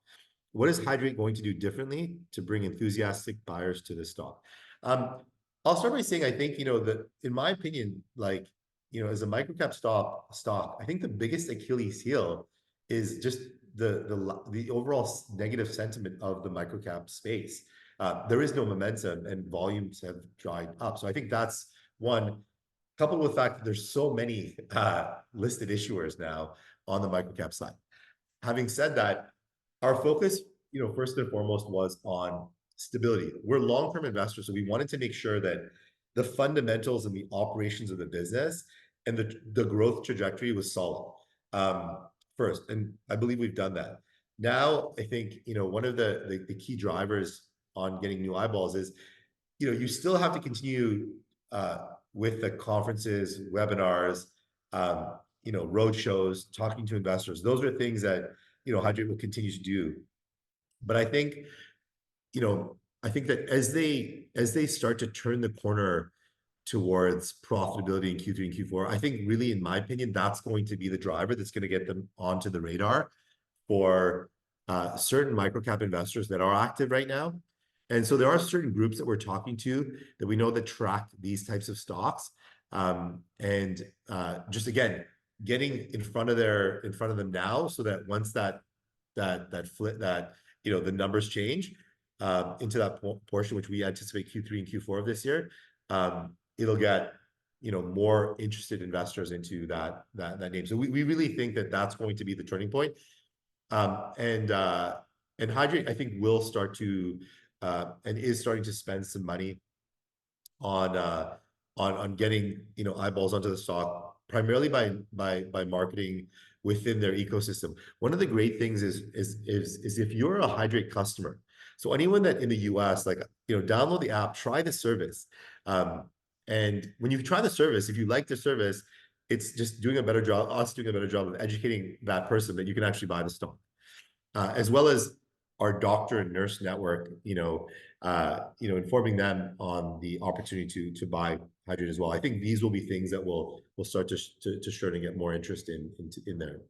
What is Hydrate going to do differently to bring enthusiastic buyers to the stock? I'll start by saying, I think, that in my opinion, as a microcap stock, I think the biggest Achilles heel is just the overall negative sentiment of the microcap space. There is no momentum and volumes have dried up. So I think that's one, coupled with the fact that there's so many listed issuers now on the microcap side. Having said that, our focus, first and foremost was on stability. We're long-term investors, so we wanted to make sure that the fundamentals and the operations of the business and the growth trajectory was solid, first, and I believe we've done that. Now, I think, one of the key drivers on getting new eyeballs is, you still have to continue with the conferences, webinars, road shows, talking to investors. Those are things that, Hydrate will continue to do. But I think that as they start to turn the corner towards profitability in Q3 and Q4, I think really, in my opinion, that's going to be the driver that's going to get them onto the radar for certain microcap investors that are active right now. And so there are certain groups that we're talking to that we know that track these types of stocks. And just again, getting in front of them now, so that once that flip, the numbers change into that portion, which we anticipate Q3 and Q4 of this year, it'll get more interested investors into that name. So we really think that that's going to be the turning point. And Hydrate, I think, will start to and is starting to spend some money on getting eyeballs onto the stock, primarily by marketing within their ecosystem. One of the great things is if you're a Hydrate customer, so anyone that in the US, like, download the app, try the service. And when you try the service, if you like the service, it's just doing a better job, us doing a better job of educating that person that you can actually buy the stock. As well as our doctor and nurse network, informing them on the opportunity to buy Hydrate as well. I think these will be things that will start to start to get more interest in there.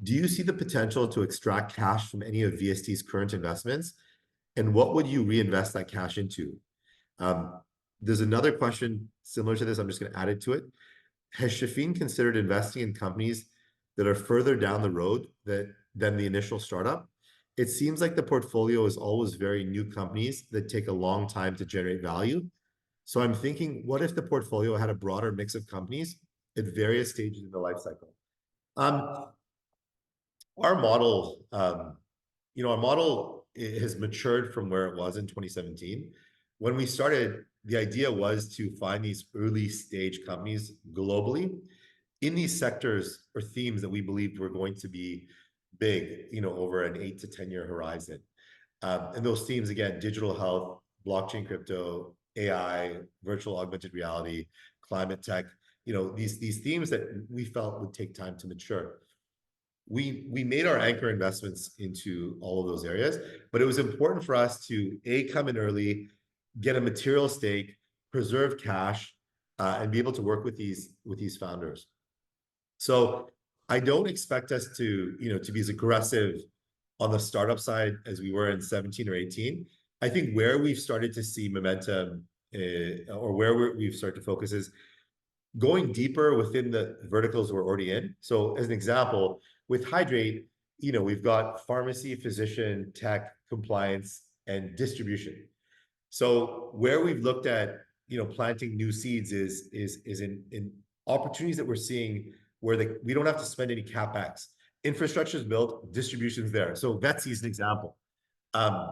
Do you see the potential to extract cash from any of VST's current investments? And what would you reinvest that cash into? There's another question similar to this. I'm just going to add it to it. Has Shafin considered investing in companies that are further down the road than the initial startup? It seems like the portfolio is always very new companies that take a long time to generate value. So I'm thinking, what if the portfolio had a broader mix of companies at various stages in the life cycle? Our model, has matured from where it was in 2017. When we started, the idea was to find these early stage companies globally in these sectors or themes that we believed were going to be big, over an 8 to 10 year horizon. And those themes, again, digital health, blockchain, crypto, AI, virtual augmented reality, climate tech, these themes that we felt would take time to mature. We made our anchor investments into all of those areas, but it was important for us to come in early, get a material stake, preserve cash, and be able to work with these founders. So I don't expect us to be as aggressive on the startup side as we were in 17 or 18. I think where we've started to see momentum, or where we've started to focus, is going deeper within the verticals we're already in. So as an example, with Hydrate, we've got pharmacy, physician, tech, compliance, and distribution. So where we've looked at, planting new seeds is in opportunities that we're seeing where we don't have to spend any CapEx. Infrastructure is built, distribution's there. So Vetsy is an example. 50%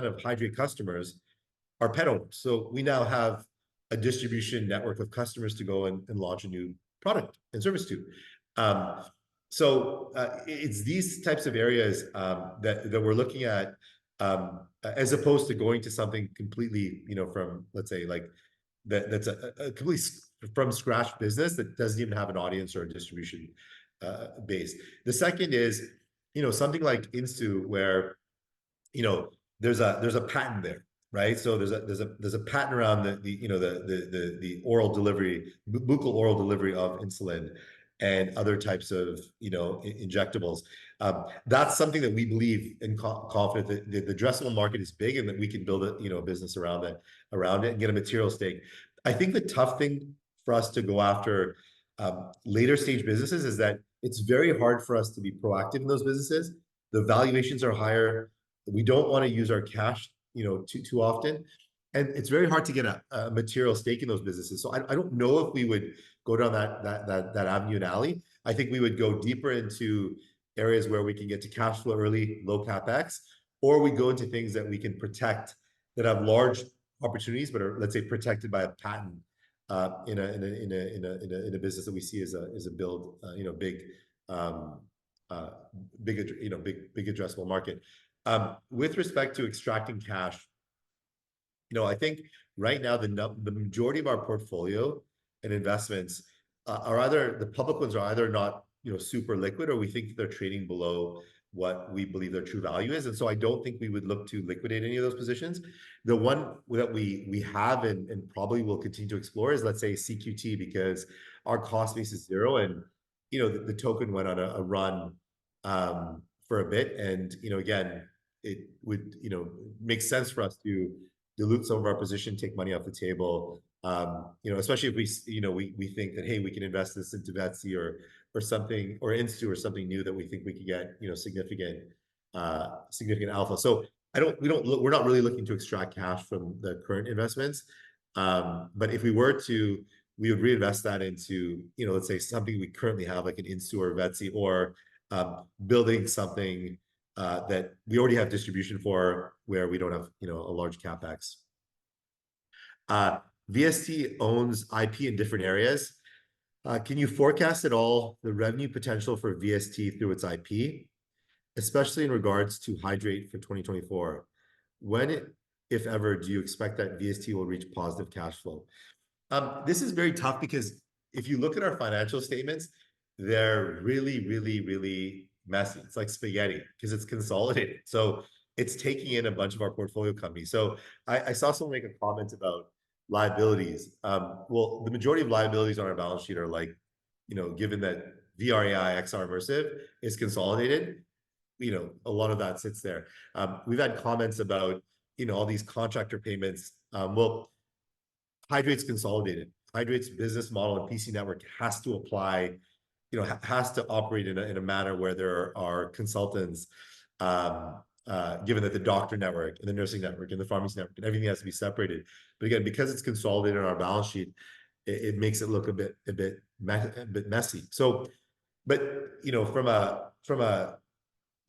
of Hydrate customers are pet owners. So we now have a distribution network of customers to go and launch a new product and service to. So it's these types of areas that we're looking at, as opposed to going to something completely, from, let's say, like that's a complete from scratch business that doesn't even have an audience or a distribution base. The second is, something like Instu, where there's a patent there, right? So there's a patent around the oral delivery, buccal oral delivery of insulin and other types of injectables. That's something that we believe and confident that the addressable market is big, and that we can build a business around it and get a material stake. I think the tough thing for us to go after later stage businesses is that it's very hard for us to be proactive in those businesses. The valuations are higher. We don't want to use our cash too often, and it's very hard to get a material stake in those businesses. So I don't know if we would go down that avenue and alley. I think we would go deeper into areas where we can get to cash flow early, low capex, or we go into things that we can protect that have large opportunities, but are, let's say, protected by a patent in a business that we see as a build, big, um, uh, big addressable market. With respect to extracting cash, I think right now the majority of our portfolio and investments are either the public ones are either not super liquid, or we think they're trading below what we believe their true value is, and so I don't think we would look to liquidate any of those positions. The one that we have and probably will continue to explore is, let's say, CQT, because our cost base is zero, and the token went on a run for a bit, and again, it would make sense for us to dilute some of our position, take money off the table. Especially if we think that, hey, we can invest this into VST or something, or Instu or something new that we think we could get significant alpha. So we're not really looking to extract cash from the current investments. But if we were to, we would reinvest that into let's say something we currently have, like an Instu or VST, or building something that we already have distribution for, where we don't have a large capex. VST owns IP in different areas. Can you forecast at all the revenue potential for VST through its IP, especially in regards to Hydrate for 2024? When, if ever, do you expect that VST will reach positive cash flow? This is very tough, because if you look at our financial statements, they're really, really, really messy. It's like spaghetti, because it's consolidated. So it's taking in a bunch of our portfolio companies. So I saw someone make a comment about liabilities. Well, the majority of liabilities on our balance sheet are like, given that VRAI XR Immersive is consolidated, a lot of that sits there. We've had comments about, all these contractor payments. Well, Hydrate's consolidated. Hydrate's business model and PC network has to apply, has to operate in a manner where there are consultants, given that the doctor network and the nursing network and the pharmacy network and everything has to be separated. But again, because it's consolidated on our balance sheet, it makes it look a bit messy. So, but from a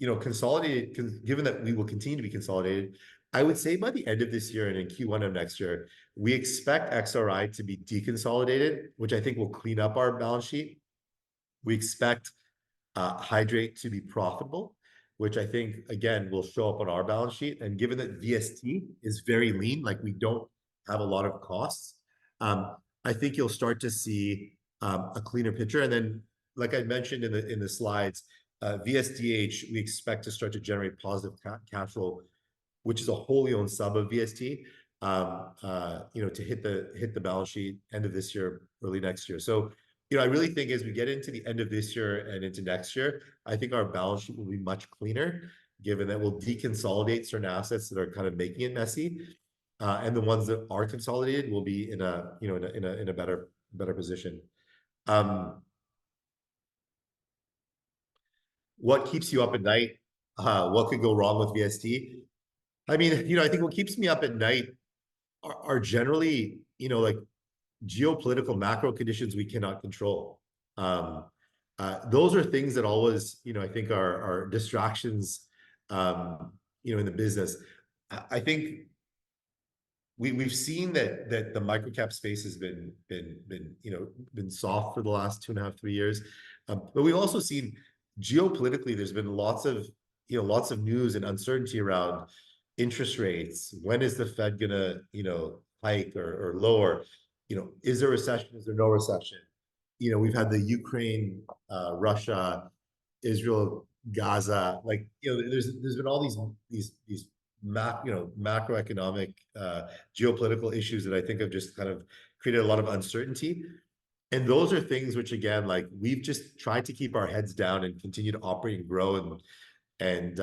consolidated, given that we will continue to be consolidated, I would say by the end of this year and in Q1 of next year, we expect XRI to be deconsolidated, which I think will clean up our balance sheet. We expect Hydrate to be profitable, which I think, again, will show up on our balance sheet. And given that VST is very lean, like we don't have a lot of costs, I think you'll start to see a cleaner picture. And then, like I mentioned in the slides, VSDH, we expect to start to generate positive cash flow, which is a wholly owned sub of VST, to hit the balance sheet end of this year, early next year. So, I really think as we get into the end of this year and into next year, I think our balance sheet will be much cleaner, given that we'll deconsolidate certain assets that are kind of making it messy, and the ones that are consolidated will be in a better position. What keeps you up at night? What could go wrong with VST? I mean, I think what keeps me up at night are generally, like geopolitical macro conditions we cannot control. Those are things that always, I think are distractions, in the business. I think we've seen that the microcap space has been soft for the last 2.5, 3 years. But we've also seen geopolitically, there's been lots of news and uncertainty around interest rates. When is the Fed gonna, hike or lower? Is there a recession? Is there no recession? We've had the Ukraine, Russia, Israel, Gaza. Like, there's been all these macroeconomic, geopolitical issues that I think have just kind of created a lot of uncertainty. And those are things which, again, like we've just tried to keep our heads down and continue to operate and grow and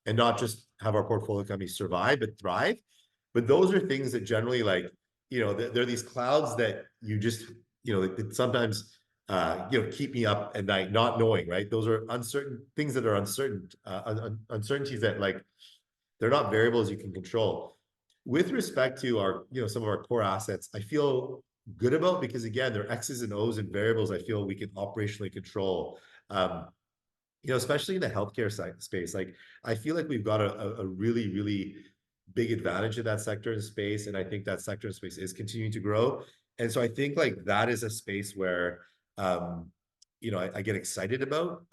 not just have our portfolio companies survive, but thrive. But those are things that generally, like, there are these clouds that you just, that sometimes, keep me up at night, not knowing, right? Those are uncertain things that are uncertain, uncertainties that, like, they're not variables you can control. With respect to our, some of our core assets, I feel good about, because again, they're X's and O's and variables I feel we can operationally control. especially in the healthcare side space, like I feel like we've got a really, really big advantage in that sector and space. And I think that sector and space is continuing to grow. And so I think like that is a space where, um, I get excited about.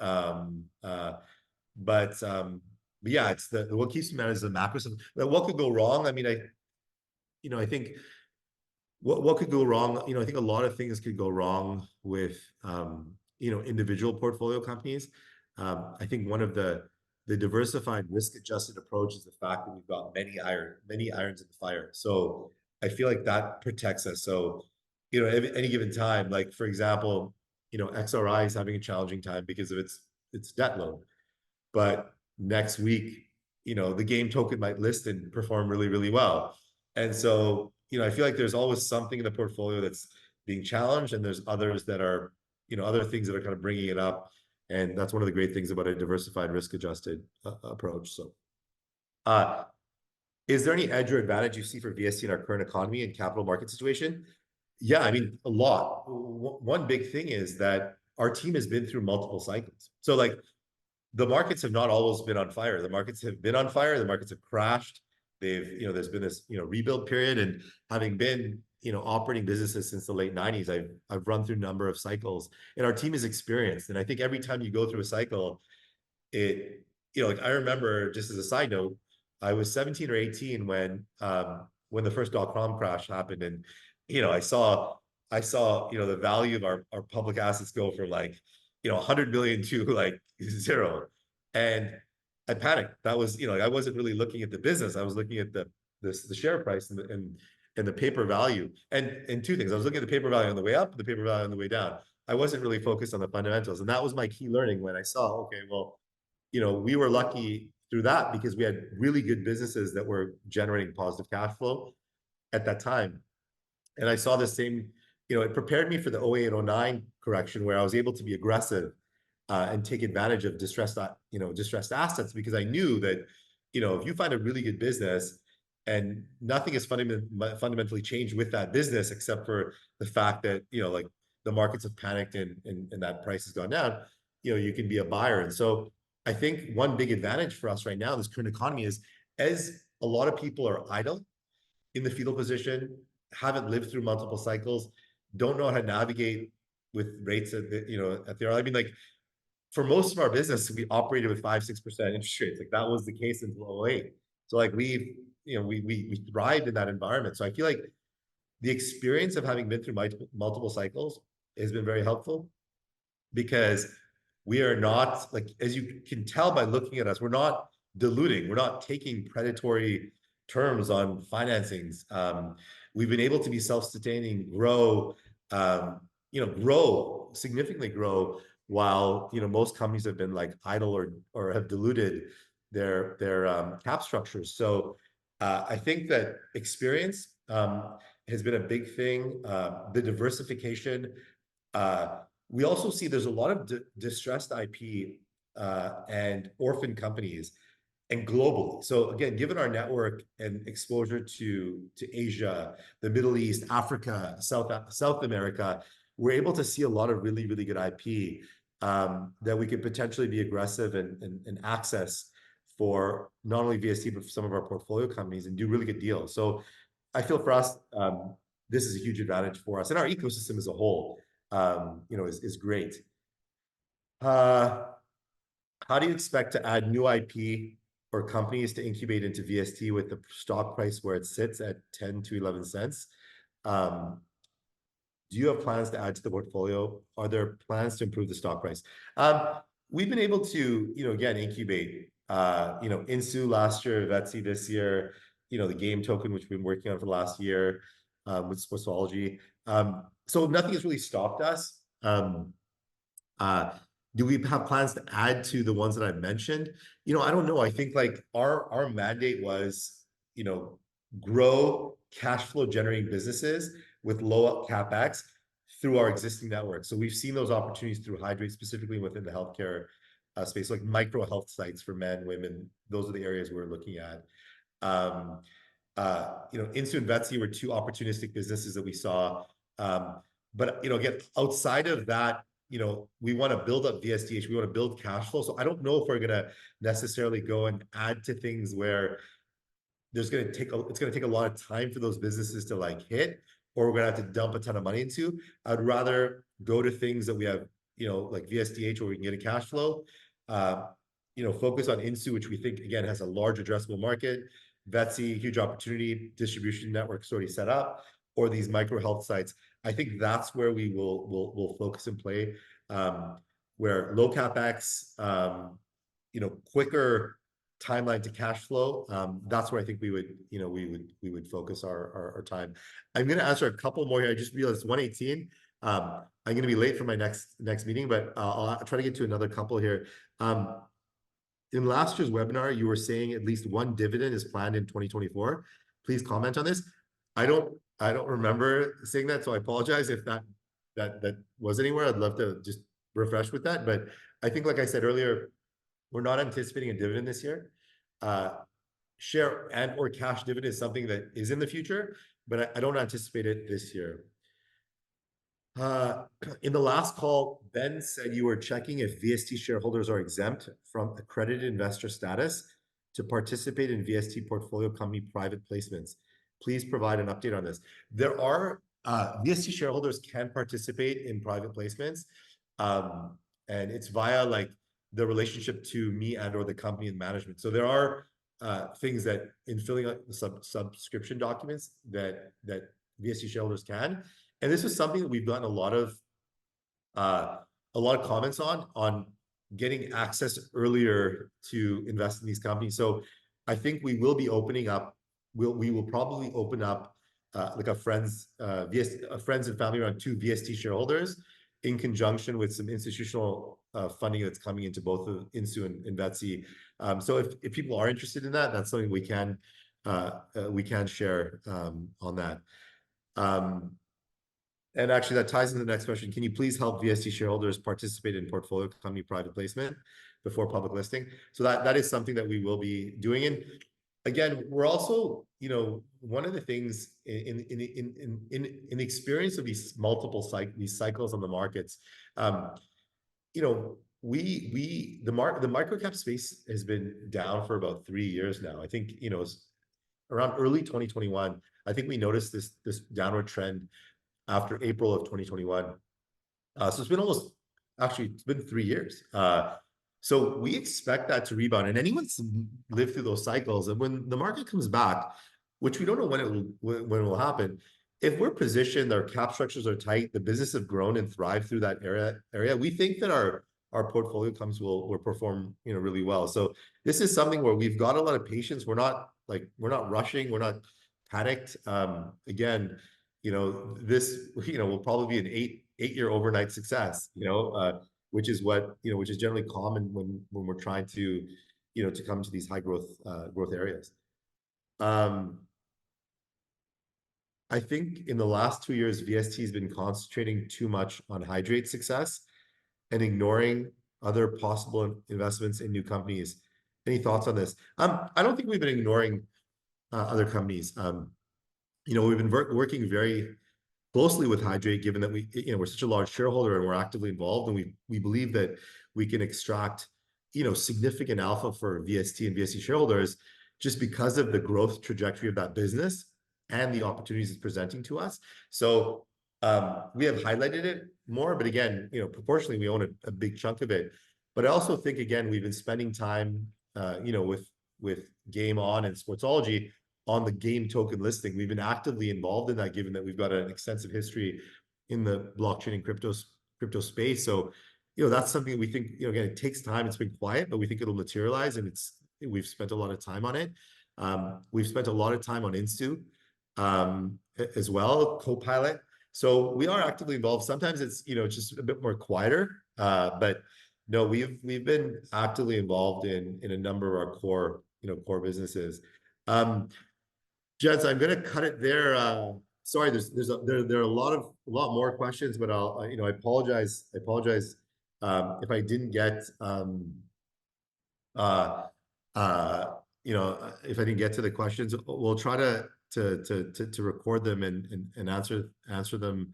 But yeah, it's the what keeps me mad is the macro stuff. What could go wrong? I mean, I think what could go wrong? I think a lot of things could go wrong with individual portfolio companies. I think one of the diversified risk adjusted approach is the fact that we've got many irons in the fire. So I feel like that protects us. So, at any given time, like for example, XRI is having a challenging time because of its debt load. But next week, the game token might list and perform really, really well. And so, I feel like there's always something in the portfolio that's being challenged, and there's others that are, other things that are kind of bringing it up. And that's one of the great things about a diversified risk adjusted approach. So, uh, is there any edge or advantage you see for VST in our current economy and capital market situation? Yeah, I mean, a lot. One big thing is that our team has been through multiple cycles. So, like, the markets have not always been on fire. The markets have been on fire. The markets have crashed. There's been this, rebuild period. And having been, operating businesses since the late 90s, I've run through a number of cycles, and our team is experienced. And I think every time you go through a cycle, it like I remember, just as a side note, I was 17 or 18 when the first dot-com crash happened. And I saw the value of our public assets go from like 100 million to like zero. And I panicked. That was, like, I wasn't really looking at the business. I was looking at the share price and the paper value. And two things: I was looking at the paper value on the way up, the paper value on the way down. I wasn't really focused on the fundamentals. And that was my key learning when I saw, okay, well, we were lucky through that because we had really good businesses that were generating positive cash flow at that time. And I saw the same, it prepared me for the 08 and 09 correction, where I was able to be aggressive and take advantage of distressed assets, because I knew that, if you find a really good business and nothing is fundamentally changed with that business, except for the fact that, like the markets have panicked and that price has gone down, you can be a buyer. And so I think one big advantage for us right now in this current economy is, as a lot of people are idle in the fetal position, haven't lived through multiple cycles, don't know how to navigate with rates at the I mean, like, for most of our business, we operated with 5-6% interest rates. Like that was the case until 08. So like we thrived in that environment. So I feel like the experience of having been through multiple cycles has been very helpful, because we are not, like, as you can tell by looking at us, we're not diluting, we're not taking predatory terms on financings. We've been able to be self-sustaining, significantly grow, while most companies have been like idle or have diluted their cap structures. So I think that experience has been a big thing. The diversification. We also see there's a lot of distressed IP and orphan companies, and globally. So again, given our network and exposure to Asia, the Middle East, Africa, South America, we're able to see a lot of really, really good IP that we could potentially be aggressive and access for not only VST, but for some of our portfolio companies, and do really good deals. So I feel for us, this is a huge advantage for us, and our ecosystem as a whole, is great. How do you expect to add new IP or companies to incubate into VST with the stock price where it sits at 10 to 11 cents? Do you have plans to add to the portfolio? Are there plans to improve the stock price? We've been able to, again, incubate, Insu last year, VST this year, the game token, which we've been working on for the last year, with Sportsology. So nothing has really stopped us. Uh, do we have plans to add to the ones that I mentioned? I don't know. I think like our mandate was, grow cash flow generating businesses with low capex through our existing network. So we've seen those opportunities through Hydrate, specifically within the healthcare space, like micro health sites for men, women. Those are the areas we're looking at. Insu and VST were two opportunistic businesses that we saw. But again, outside of that we want to build up VSTH, we want to build cash flow. So I don't know if we're gonna necessarily go and add to things where it's going to take a lot of time for those businesses to like hit, or we're going to have to dump a ton of money into. I'd rather go to things that we have, like VSTH, where we can get a cash flow. Uh, focus on Insu, which we think again has a large addressable market. VST, huge opportunity, distribution networks already set up, or these micro health sites. I think that's where we'll focus and play. Where low capex, quicker timeline to cash flow. That's where I think we would focus our time. I'm going to answer a couple more here. I just realized it's 1:18. I'm going to be late for my next meeting, but I'll try to get to another couple here. In last year's webinar, you were saying at least one dividend is planned in 2024. Please comment on this. I don't remember saying that, so I apologize if that was anywhere. I'd love to just refresh with that. But I think, like I said earlier, we're not anticipating a dividend this year. Share and or cash dividend is something that is in the future, but I don't anticipate it this year. In the last call, Ben said you were checking if VST shareholders are exempt from accredited investor status to participate in VST portfolio company private placements. Please provide an update on this. There are VST shareholders can participate in private placements, and it's via like the relationship to me and or the company and management. So there are things that in filling out the subscription documents that VST shareholders can. And this is something that we've gotten a lot of comments on getting access earlier to invest in these companies. So I think we will be opening up. We will probably open up like a friends and family round to VST shareholders in conjunction with some institutional funding that's coming into both of Insu and VST. So if people are interested in that, that's something we can share on that. And actually, that ties into the next question. Can you please help VST shareholders participate in portfolio company private placement before public listing? So that is something that we will be doing. And again, we're also, one of the things in the experience of these multiple cycles on the markets, the microcap space has been down for about 3 years now. I think, around early 2021, I think we noticed this downward trend after April of 2021. So it's been 3 years. So we expect that to rebound, and anyone's lived through those cycles. And when the market comes back, which we don't know when it will happen, if we're positioned, our cap structures are tight, the business have grown and thrived through that area, we think that our portfolio companies will perform, really well. So this is something where we've got a lot of patience. We're not rushing, we're not panicked. Again, this, will probably be an 8-year overnight success, which is generally common when we're trying to, to come to these high growth areas. I think in the last 2 years, VST has been concentrating too much on hydrate success and ignoring other possible investments in new companies. Any thoughts on this? I don't think we've been ignoring other companies. We've been working very closely with Hydrate, given that we're such a large shareholder and we're actively involved, and we believe that we can extract, significant alpha for VST and VST shareholders just because of the growth trajectory of that business and the opportunities it's presenting to us. So we have highlighted it more, but again, proportionally, we own a big chunk of it. But I also think, again, we've been spending time, with Game On and Sportsology on the game token listing. We've been actively involved in that, given that we've got an extensive history in the blockchain and crypto space. So, that's something that we think, again, it takes time. It's been quiet, but we think it'll materialize, and we've spent a lot of time on it. We've spent a lot of time on Instu as well, Copilot. So we are actively involved. Sometimes it's, just a bit more quieter, but no, we've been actively involved in a number of our core businesses. Jens, I'm going to cut it there. Sorry, there are a lot more questions, but I apologize if I didn't get if I didn't get to the questions. We'll try to record them and answer them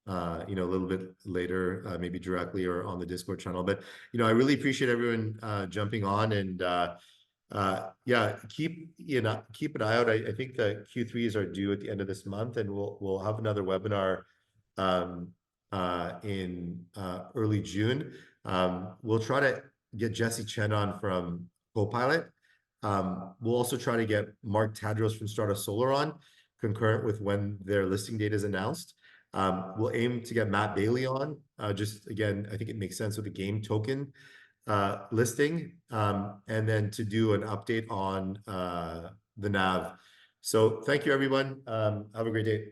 a little bit later, maybe directly or on the Discord channel. But, I really appreciate everyone jumping on, and yeah, keep an eye out. I think the Q3s are due at the end of this month, and we'll have another webinar in early June. We'll try to get Jesse Chen on from Copilot. We'll also try to get Mark Tadros from Startup Solar on, concurrent with when their listing date is announced. We'll aim to get Matt Bailey on. Just again, I think it makes sense with the game token listing, and then to do an update on the NAV. So thank you, everyone. Have a great day.